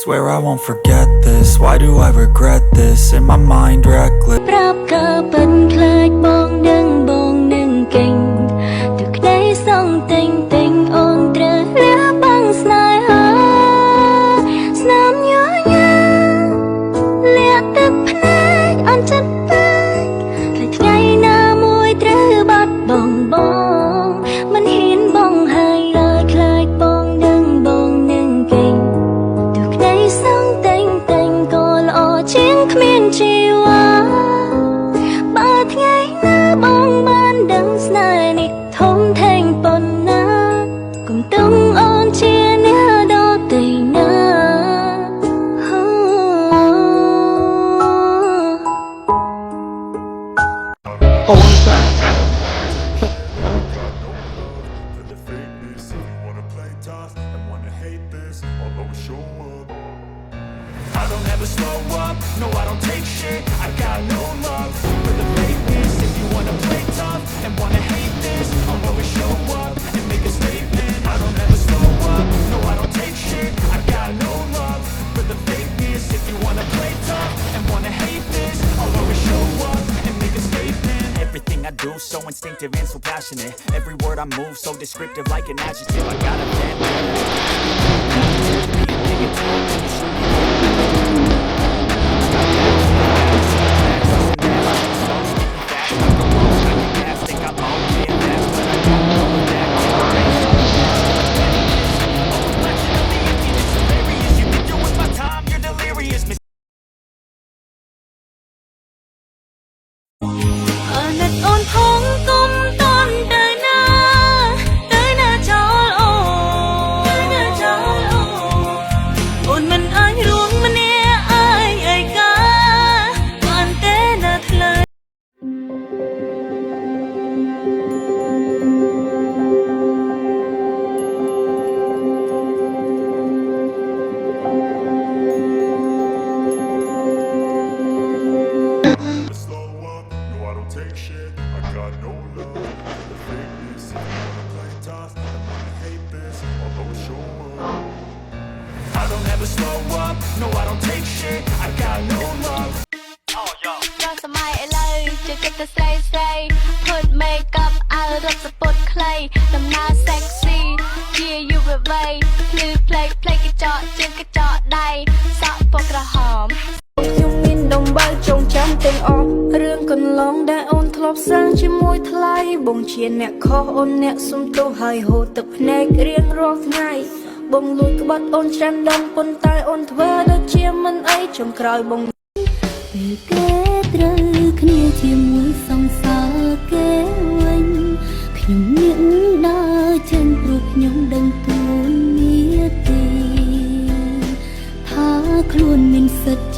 Swear I won't forget this. Why do I regret this? In my mind reckless ប្រាប់ក៏ប៉ិនខ្លាចបងនឹងកិញទឹកក្តីសងតែងអូនត្រូវលះបង់ស្នេហាស្នាមញញឹមលាក់ទឹកភ្នែកអន់ចិត្តពេកតែថ្ងៃណាមួយត្រូវបាត់បង់បងមិនហ៊ានបងហើយឡើយខ្លាចបងនឹងកិញទឹកក្តីសងតែងក៏ល្អជាងគ្មានជីវ៉ាបើថ្ងៃណាបងបានដឹងស្នេហ៍នេះធំធេងប៉ុណ្ណាកុំទុំអូនជាអ្នកដទៃណាអូនសា I don't ever slow up, no I don't take shit. I got no love for the fakeness. If you wanna play tough and wanna hate this, I'll always show up and make a statement. I don't ever slow up, no I don't take shit. I got no love for the fakeness. If you wanna play tough and wanna hate this, I'll always show up and make a statement. Everything I do so instinctive and so passionate. Every word I move so descriptive like an adjective. I got a pen. Take shit, I got no love for the fakeness. If you wanna play tough and wanna hate this, I'll always show up. I don't ever slow up, no I don't take shit. I got no love. Oh yo. ដល់សម័យឥឡូវជឿគិតទៅស្រី Put makeup អើរត់សពតខ្លីដំណើរ sexy ជាយុវវ័យភ្លឺផ្លេកកញ្ចក់ជាងកញ្ចក់ដៃសក់ពណ៌ក្រហមខ្ញុំមានដំបៅចងចាំទាំងអស់រឿងកន្លងដែលអូនធ្លាប់សាងជាមួយថ្លៃបងជាអ្នកខុសអូនអ្នកសុំទោសហើយហូរទឹកភ្នែករៀងរាល់ថ្ងៃបងលួចក្បត់អូនច្រើនដងប៉ុន្តែអូនធ្វើដូចជាមិនអីចុងក្រោយបងពេលគេត្រូវគ្នាជាមួយសង្សារគេវិញខ្ញុំមានដើរចេញព្រោះខ្ញុំដឹងខ្លួននាទីថាខ្លួនមានសិទ្ធិ